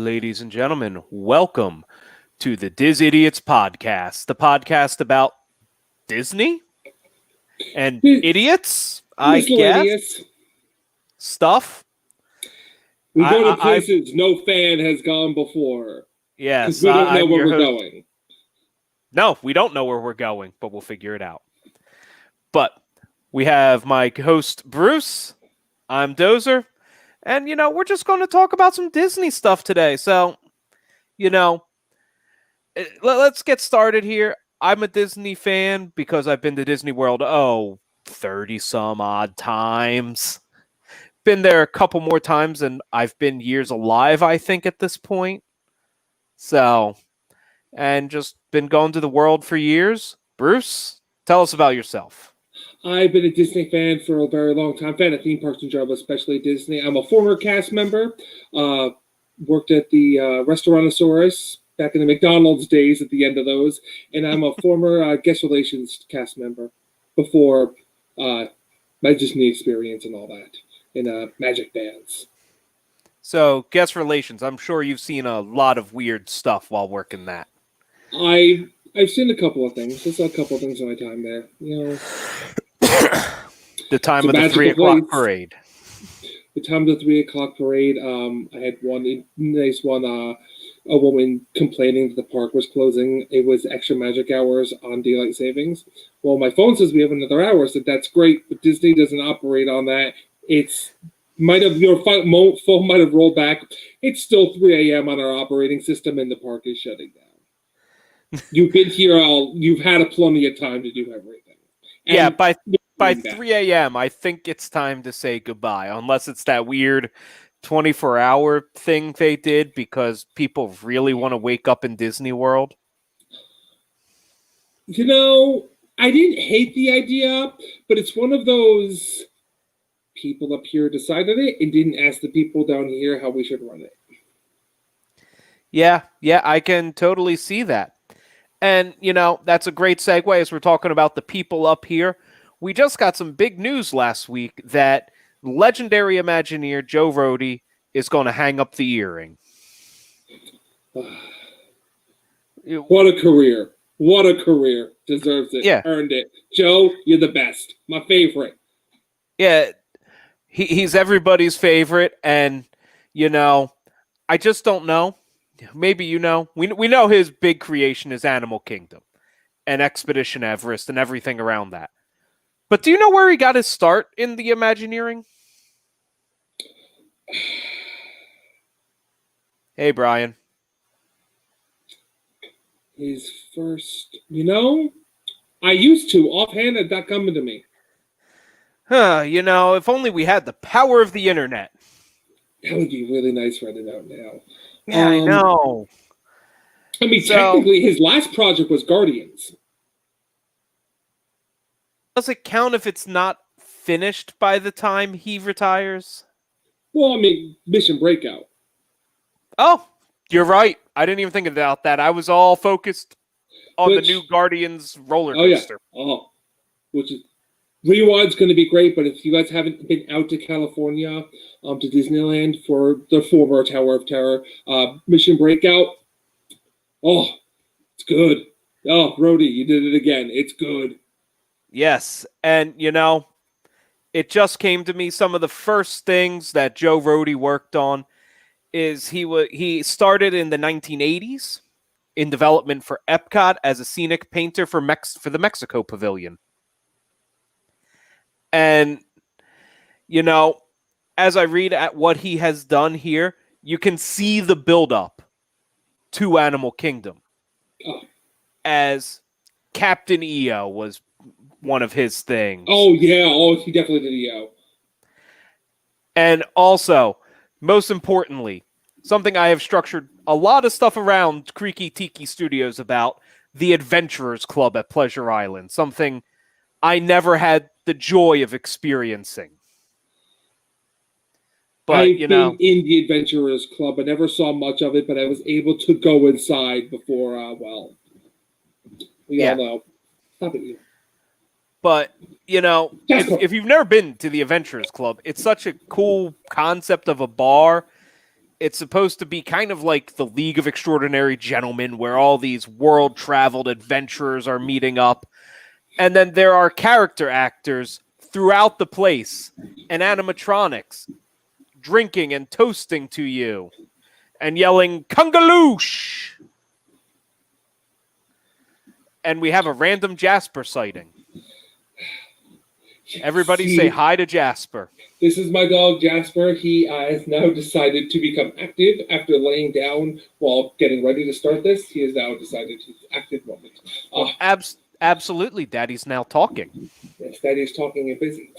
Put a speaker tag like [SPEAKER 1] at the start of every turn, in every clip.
[SPEAKER 1] Ladies and gentlemen, welcome to the Diz Idiots podcast, the podcast about Disney and idiots, I guess,
[SPEAKER 2] Miscellaneous.
[SPEAKER 1] stuff.
[SPEAKER 2] We go to places no fan has gone before.
[SPEAKER 1] Yes,
[SPEAKER 2] because we don't know
[SPEAKER 1] I'm
[SPEAKER 2] where
[SPEAKER 1] your
[SPEAKER 2] we're
[SPEAKER 1] host.
[SPEAKER 2] going.
[SPEAKER 1] No, we don't know where we're going, but we'll figure it out. But we have my host, Bruce. I'm Dozer. And, we're just going to talk about some Disney stuff today. So, let's get started here. I'm a Disney fan because I've been to Disney World, 30 some odd times. Been there a couple more times than I've been years alive, I think, at this point. So, and just been going to the world for years. Bruce, tell us about yourself.
[SPEAKER 2] I've been a Disney fan for a very long time. Fan of theme parks in general, especially Disney. I'm a former cast member. Worked at the Restaurantosaurus back in the McDonald's days at the end of those. And I'm a former guest relations cast member before my Disney experience and all that in Magic Bands.
[SPEAKER 1] So, guest relations, I'm sure you've seen a lot of weird stuff while working that.
[SPEAKER 2] I've seen a couple of things. I saw a couple of things in my time there.
[SPEAKER 1] The time of the 3 o'clock parade.
[SPEAKER 2] The time of the 3 o'clock parade. I had one nice one. A woman complaining that the park was closing. It was extra magic hours on daylight savings. Well, my phone says we have another hour. So that's great, but Disney doesn't operate on that. Your phone might have rolled back. It's still 3 a.m. on our operating system, and the park is shutting down. You've been here you've had plenty of time to do everything. And
[SPEAKER 1] yeah, by 3 a.m., I think it's time to say goodbye, unless it's that weird 24-hour thing they did because people really want to wake up in Disney World.
[SPEAKER 2] I didn't hate the idea, but it's one of those people up here decided it and didn't ask the people down here how we should run it.
[SPEAKER 1] Yeah, I can totally see that. And, that's a great segue as we're talking about the people up here. We just got some big news last week that legendary Imagineer Joe Rhode is going to hang up the earring.
[SPEAKER 2] What a career. What a career. Deserves it.
[SPEAKER 1] Yeah.
[SPEAKER 2] Earned it. Joe, you're the best. My favorite.
[SPEAKER 1] Yeah, he's everybody's favorite. And, I just don't know. Maybe we know his big creation is Animal Kingdom and Expedition Everest and everything around that. But do you know where he got his start in the Imagineering? Hey, Brian.
[SPEAKER 2] His first, I used to. Offhand, it's not coming to me.
[SPEAKER 1] If only we had the power of the internet.
[SPEAKER 2] That would be really nice writing out now.
[SPEAKER 1] Yeah, I know.
[SPEAKER 2] Technically, his last project was Guardians.
[SPEAKER 1] Does it count if it's not finished by the time he retires?
[SPEAKER 2] Well, Mission Breakout.
[SPEAKER 1] Oh, you're right. I didn't even think about that. I was all focused on the new Guardians roller coaster.
[SPEAKER 2] Which is Rewild's going to be great, but if you guys haven't been out to California, to Disneyland for the former Tower of Terror, Mission Breakout, it's good. Oh, Rhode, you did it again. It's good.
[SPEAKER 1] Yes, and it just came to me. Some of the first things that Joe Rhode worked on is he started in the 1980s in development for Epcot as a scenic painter for the Mexico Pavilion. And, as I read at what he has done here, you can see the buildup to Animal Kingdom. As Captain EO was one of his things.
[SPEAKER 2] Oh, yeah. Oh, he definitely did EO.
[SPEAKER 1] And also, most importantly, something I have structured a lot of stuff around Creaky Tiki Studios about, the Adventurers Club at Pleasure Island. Something I never had the joy of experiencing. But,
[SPEAKER 2] I've been in the Adventurers Club. I never saw much of it, but I was able to go inside before, we all know. Stop it.
[SPEAKER 1] But, if you've never been to the Adventurers Club, it's such a cool concept of a bar. it's supposed to be kind of like the League of Extraordinary Gentlemen, where all these world-traveled adventurers are meeting up. And then there are character actors throughout the place and animatronics drinking and toasting to you and yelling, Kungaloosh! And we have a random Jasper sighting. Everybody say hi to Jasper.
[SPEAKER 2] This is my dog, Jasper. He has now decided to become active after laying down while getting ready to start this. He has now decided his active moment.
[SPEAKER 1] Absolutely. Daddy's now talking.
[SPEAKER 2] Yes, Daddy's talking and busy.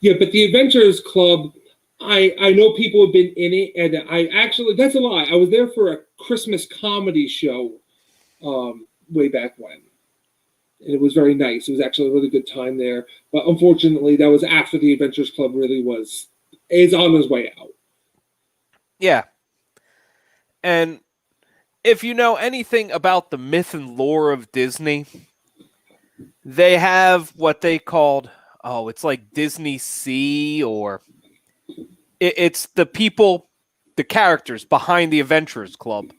[SPEAKER 2] Yeah, but the Adventurers Club, I know people have been in it, and I actually, that's a lie. I was there for a Christmas comedy show way back when. And it was very nice. It was actually a really good time there. But unfortunately, that was after the Adventurers Club really is on his way out.
[SPEAKER 1] Yeah. And if you know anything about the myth and lore of Disney, they have what they called, it's like Disney Sea, or it's the people, the characters behind the Adventurers Club.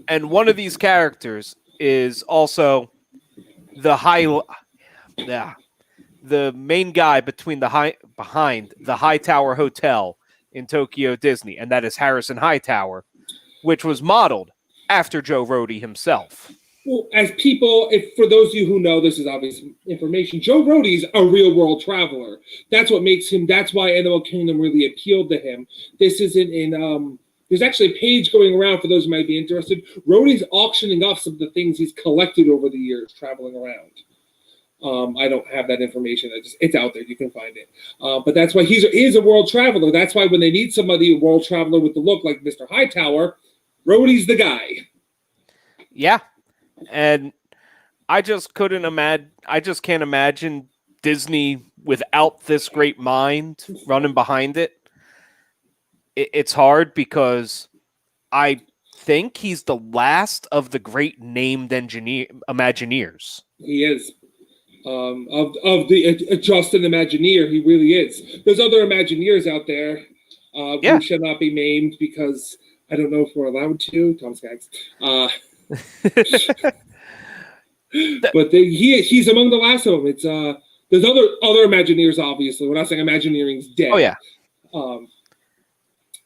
[SPEAKER 1] And one of these characters is also the main guy behind the Hightower Hotel in Tokyo Disney, and that is Harrison Hightower, which was modeled after Joe Rhode himself.
[SPEAKER 2] Well, as people, for those of you who know, this is obvious information, Joe Rohde's a real world traveler. That's what makes him, that's why Animal Kingdom really appealed to him. This isn't in, there's actually a page going around for those who might be interested. Rohde's auctioning off some of the things he's collected over the years traveling around. I don't have that information. It's out there. You can find it. But that's why he is a world traveler. That's why when they need somebody, a world traveler with the look like Mr. Hightower, Rohde's the guy.
[SPEAKER 1] Yeah. And I just can't imagine Disney without this great mind running behind it. It's hard because I think he's the last of the great named Imagineers.
[SPEAKER 2] He is. Of the Justin Imagineer, he really is. There's other Imagineers out there who shall not be named because I don't know if we're allowed to. Tom Skaggs. But he's among the last of them. It's there's other Imagineers, obviously. We're not saying Imagineering's dead.
[SPEAKER 1] Oh yeah.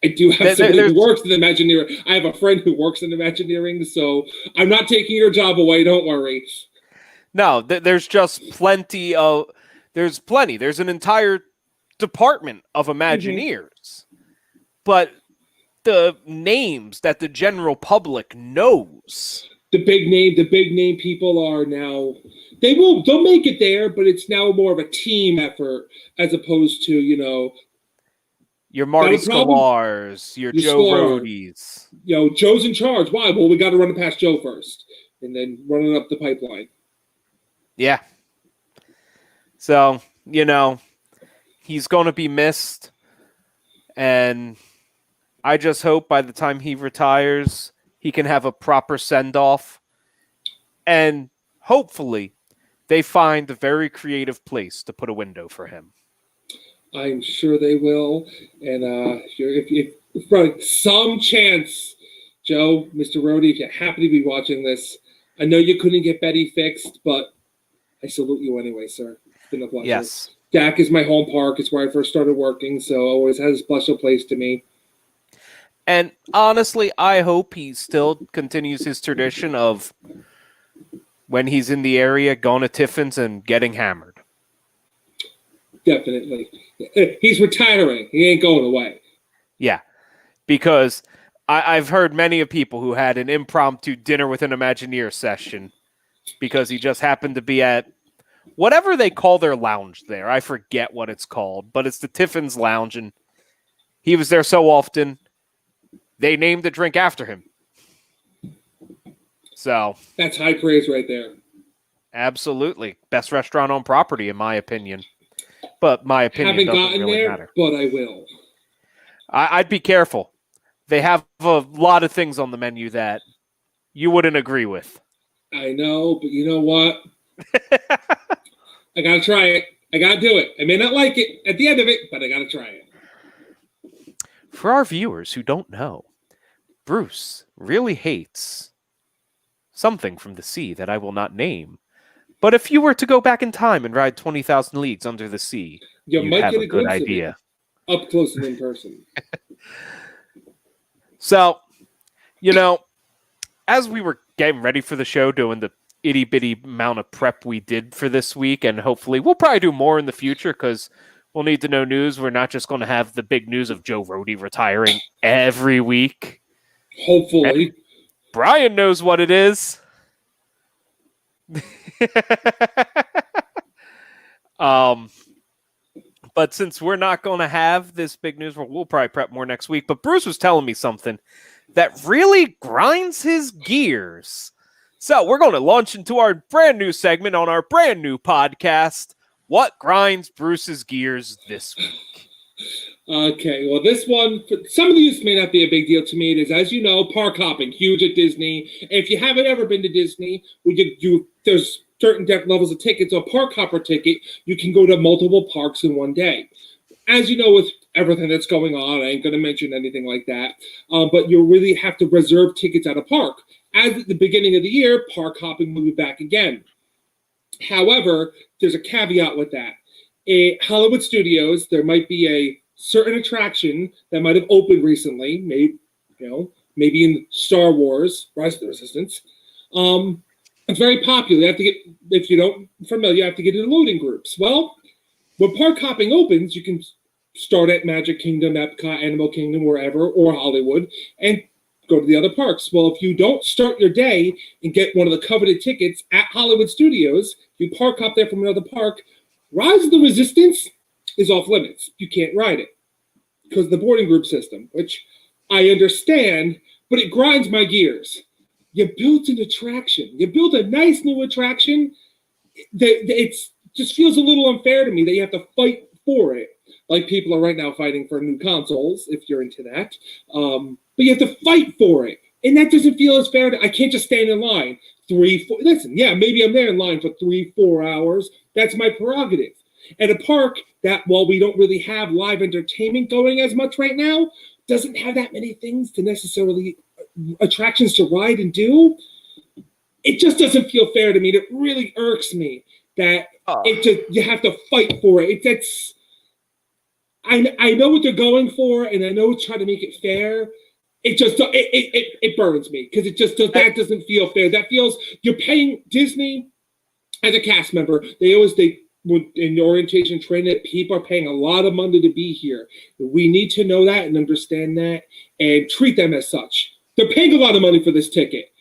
[SPEAKER 2] I do have somebody who works in Imagineering. I have a friend who works in Imagineering, so I'm not taking your job away. Don't worry.
[SPEAKER 1] No, there's just plenty. There's an entire department of Imagineers, but the names that the general public knows.
[SPEAKER 2] The big name people are now. They'll make it there, but it's now more of a team effort as opposed to
[SPEAKER 1] your Marty Sklar's, your Joe Rohde's.
[SPEAKER 2] Joe's in charge. Why? Well, we got to run it past Joe first, and then run it up the pipeline.
[SPEAKER 1] Yeah. So, he's going to be missed. And I just hope by the time he retires, he can have a proper send-off. And hopefully, they find a very creative place to put a window for him.
[SPEAKER 2] I'm sure they will. And if by some chance, Joe, Mr. Rhode, if you happen to be watching this, I know you couldn't get Betty fixed, but I salute you anyway, sir. It's been a pleasure.
[SPEAKER 1] Yes.
[SPEAKER 2] DAC is my home park. It's where I first started working, so always has a special place to me.
[SPEAKER 1] And honestly, I hope he still continues his tradition of when he's in the area, going to Tiffin's and getting hammered.
[SPEAKER 2] Definitely. He's retiring. He ain't going away.
[SPEAKER 1] Yeah, because I've heard many of people who had an impromptu dinner with an Imagineer session because he just happened to be at whatever they call their lounge there. I forget what it's called, but it's the Tiffin's Lounge, and he was there so often, they named the drink after him. So
[SPEAKER 2] that's high praise right there.
[SPEAKER 1] Absolutely. Best restaurant on property, in my opinion. But my opinion doesn't really matter.
[SPEAKER 2] But I will.
[SPEAKER 1] I'd be careful. They have a lot of things on the menu that you wouldn't agree with.
[SPEAKER 2] I know, but you know what? I gotta try it. I gotta do it. I may not like it at the end of it, but I gotta try it.
[SPEAKER 1] For our viewers who don't know, Bruce really hates something from the sea that I will not name. But if you were to go back in time and ride 20,000 Leagues Under the Sea,
[SPEAKER 2] You
[SPEAKER 1] you'd
[SPEAKER 2] might
[SPEAKER 1] have
[SPEAKER 2] get
[SPEAKER 1] a
[SPEAKER 2] a
[SPEAKER 1] good
[SPEAKER 2] glimpse
[SPEAKER 1] idea.
[SPEAKER 2] of it up close and in person.
[SPEAKER 1] So, as we were getting ready for the show, doing the itty bitty amount of prep we did for this week, and hopefully we'll probably do more in the future because we'll need to know news. We're not just going to have the big news of Joe Rhode retiring every week.
[SPEAKER 2] Hopefully.
[SPEAKER 1] And Brian knows what it is. But since we're not going to have this big news, we'll probably prep more next week. But Bruce was telling me something that really grinds his gears. So we're going to launch into our brand new segment on our brand new podcast, What Grinds Bruce's Gears This Week?
[SPEAKER 2] Okay, well, this one, for some of these may not be a big deal to me. It is, as you know, park hopping, huge at Disney. If you haven't ever been to Disney, there's certain levels of tickets. A park hopper ticket, you can go to multiple parks in one day. As you know, with everything that's going on, I ain't going to mention anything like that, but you really have to reserve tickets at a park. As at the beginning of the year, park hopping will be back again. However, there's a caveat with that. At Hollywood Studios, there might be a certain attraction that might have opened recently, maybe in Star Wars, Rise of the Resistance. It's very popular. You have to get, if you don't familiar, you have to get into loading groups. Well, when park hopping opens, you can start at Magic Kingdom, Epcot, Animal Kingdom, wherever, or Hollywood, and go to the other parks. Well, if you don't start your day and get one of the coveted tickets at Hollywood Studios, you park hop there from another park, Rise of the Resistance is off limits. You can't ride it because of the boarding group system, which I understand, but it grinds my gears. You built an attraction. You built a nice new attraction. It just feels a little unfair to me that you have to fight for it. Like people are right now fighting for new consoles, if you're into that. But you have to fight for it. And that doesn't feel as fair. I can't just stand in line 3, 4. Listen, yeah, maybe I'm there in line for 3, 4 hours. That's my prerogative. At a park that, while we don't really have live entertainment going as much right now, doesn't have that many things to necessarily attractions to ride and do. It just doesn't feel fair to me. It really irks me that you have to fight for it. I know what they're going for, and I know it's trying to make it fair. It burns me because that doesn't feel fair. That feels you're paying Disney as a cast member. In orientation training, people are paying a lot of money to be here. We need to know that and understand that and treat them as such. They're paying a lot of money for this ticket.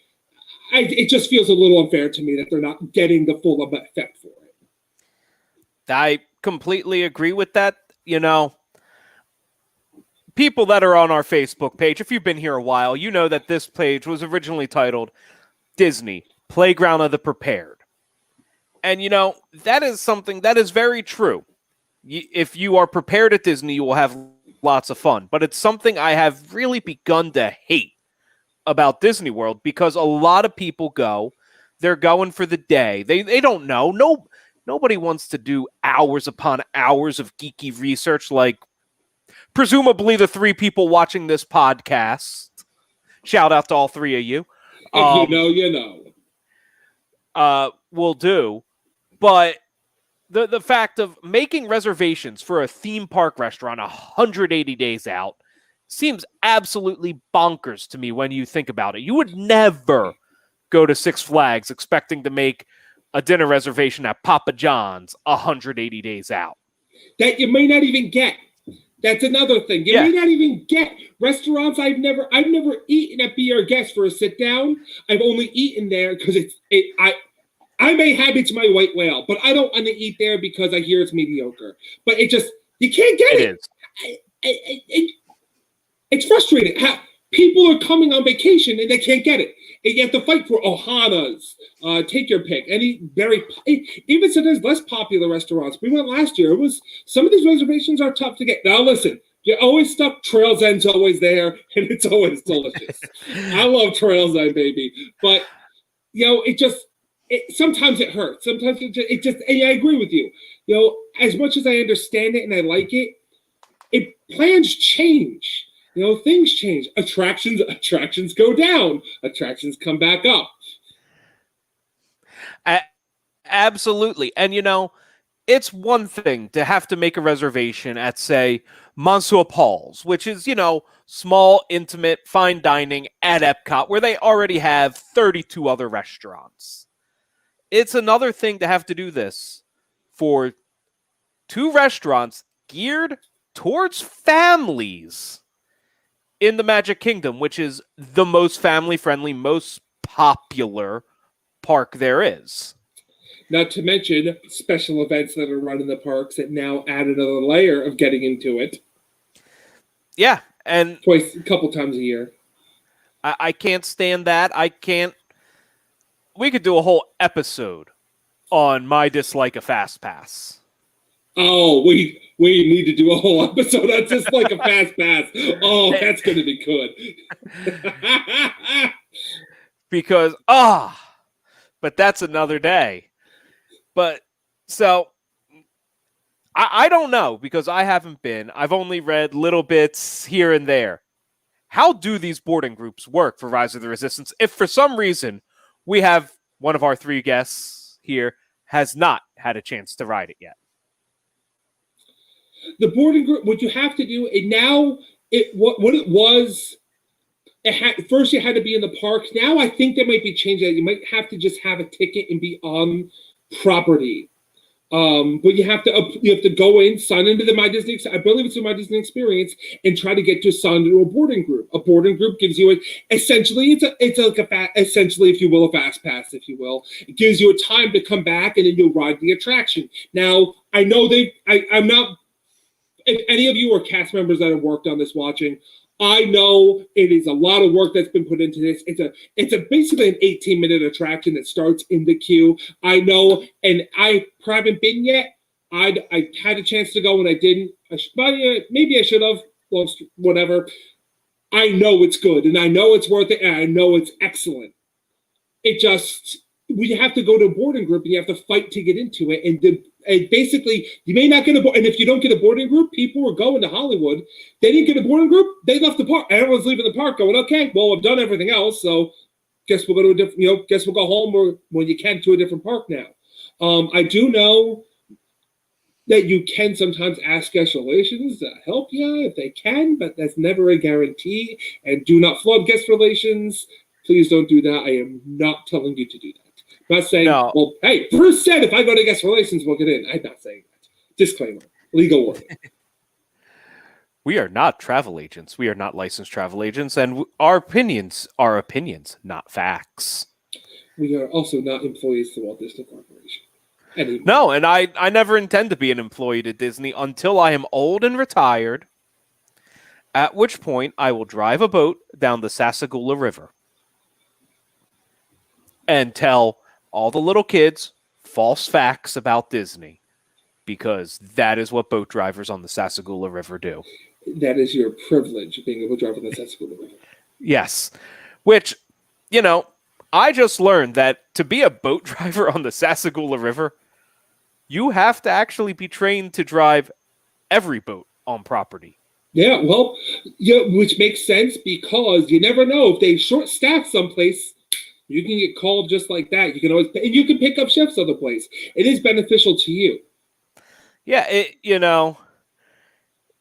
[SPEAKER 2] It just feels a little unfair to me that they're not getting the full effect for it.
[SPEAKER 1] I completely agree with that. People that are on our Facebook page, if you've been here a while, you know that this page was originally titled Disney, Playground of the Prepared. And, that is something that is very true. If you are prepared at Disney, you will have lots of fun. But it's something I have really begun to hate about Disney World because a lot of people they're going for the day. They don't know. Nobody wants to do hours upon hours of geeky research like presumably the 3 people watching this podcast. Shout out to all 3 of you.
[SPEAKER 2] If you know.
[SPEAKER 1] Will do. But the fact of making reservations for a theme park restaurant 180 days out seems absolutely bonkers to me when you think about it. You would never go to Six Flags expecting to make a dinner reservation at Papa John's 180 days out.
[SPEAKER 2] That you may not even get. That's another thing. You may not even get restaurants. I've never eaten at Be Our Guest for a sit down. I've only eaten there because I may have it's my white whale, but I don't want to eat there because I hear it's mediocre. But you can't get it. It's frustrating. People are coming on vacation and they can't get it. And you have to fight for Ohana's. Take your pick. Even sometimes less popular restaurants. We went last year. Some of these reservations are tough to get. Now listen, you're always stuck. Trail's End's always there, and it's always delicious. I love Trail's End, baby. But sometimes it hurts. Sometimes and I agree with you. As much as I understand it and I like it, plans change. Things change. Attractions go down. Attractions come back up.
[SPEAKER 1] Absolutely. And it's one thing to have to make a reservation at, say, Monsieur Paul's, which is, small, intimate, fine dining at Epcot, where they already have 32 other restaurants. It's another thing to have to do this for 2 restaurants geared towards families in the Magic Kingdom, which is the most family-friendly, most popular park there is.
[SPEAKER 2] Not to mention special events that are run in the parks that now add another layer of getting into it.
[SPEAKER 1] Yeah, and
[SPEAKER 2] a couple times a year.
[SPEAKER 1] I can't stand that. We could do a whole episode on my dislike of Fast Pass.
[SPEAKER 2] Oh, we need to do a whole episode on just like a Fast Pass. Oh, that's going to be good.
[SPEAKER 1] Because, but that's another day. But, so, I don't know, because I haven't been. I've only read little bits here and there. How do these boarding groups work for Rise of the Resistance if for some reason we have one of our 3 guests here has not had a chance to ride it yet?
[SPEAKER 2] The boarding group, what you have to do, and now what it was, first you had to be in the park. Now I think there might be changes. You might have to just have a ticket and be on property. But you have to go in, sign into the My Disney. I believe it's the My Disney Experience, and try to get to sign into a boarding group. A boarding group gives you essentially, essentially, if you will, a fast pass, if you will. It gives you a time to come back and then you'll ride the attraction. Now I know I'm not. If any of you are cast members that have worked on this watching, I know it is a lot of work that's been put into this. It's basically an 18-minute attraction that starts in the queue. I know, and I haven't been yet. I had a chance to go and I didn't. Maybe I should have. Well, whatever. I know it's good, and I know it's worth it, and I know it's excellent. We have to go to a boarding group, and you have to fight to get into it. And basically, you may not get a board. And if you don't get a boarding group, people are going to Hollywood. They didn't get a boarding group. They left the park. Everyone's leaving the park, going, "Okay, well, I've done everything else, so guess we'll go to a different. Guess we'll go home or when you can to a different park now." I do know that you can sometimes ask guest relations to help you if they can, but that's never a guarantee. And do not flood guest relations. Please don't do that. I am not telling you to do that. I'm not saying, no. Well, hey, Bruce said if I go to guest relations, we'll get in. I'm not saying that. Disclaimer. Legal warning.
[SPEAKER 1] We are not travel agents. We are not licensed travel agents, and our opinions are opinions, not facts.
[SPEAKER 2] We are also not employees of the Walt Disney Corporation. Anyway.
[SPEAKER 1] No, and I never intend to be an employee to Disney until I am old and retired, at which point I will drive a boat down the Sassagoula River and tell all the little kids false facts about Disney, because that is what boat drivers on the Sassagoula River do.
[SPEAKER 2] That is your privilege, being able to drive on the Sassagoula River.
[SPEAKER 1] Yes. Which, I just learned that to be a boat driver on the Sassagoula River, you have to actually be trained to drive every boat on property.
[SPEAKER 2] Yeah, well, which makes sense because you never know if they short staff someplace. You can get called just like that. You can always, and you can pick up shifts other place. It is beneficial to you.
[SPEAKER 1] Yeah,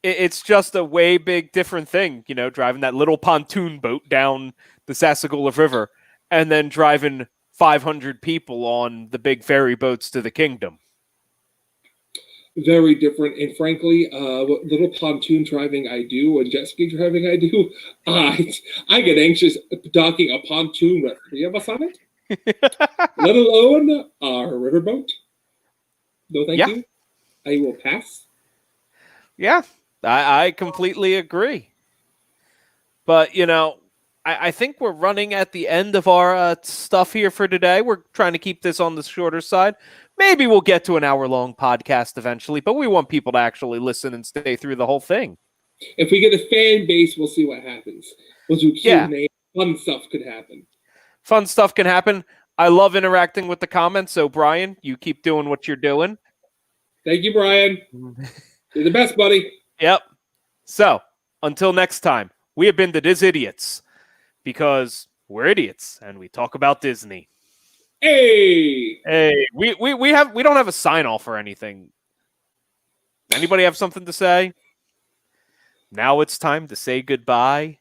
[SPEAKER 1] it's just a way big different thing, driving that little pontoon boat down the Sassagoula River and then driving 500 people on the big ferry boats to the kingdom.
[SPEAKER 2] Very different, and frankly, what little pontoon driving I do and jet ski driving I do, I get anxious docking a pontoon with 3 of us on it, let alone a riverboat. No, thank you. I will pass.
[SPEAKER 1] Yeah, I completely agree. But I think we're running at the end of our stuff here for today. We're trying to keep this on the shorter side. Maybe we'll get to an hour-long podcast eventually, but we want people to actually listen and stay through the whole thing.
[SPEAKER 2] If we get a fan base, we'll see what happens. We'll do Q&A. Fun stuff could happen.
[SPEAKER 1] Fun stuff can happen. I love interacting with the comments, so Brian, you keep doing what you're doing.
[SPEAKER 2] Thank you, Brian. You're the best, buddy.
[SPEAKER 1] Yep. So, until next time, We have been the Diz Idiots because we're idiots and we talk about Disney.
[SPEAKER 2] Hey,
[SPEAKER 1] we don't have a sign off or anything. Anybody have something to say? Now it's time to say goodbye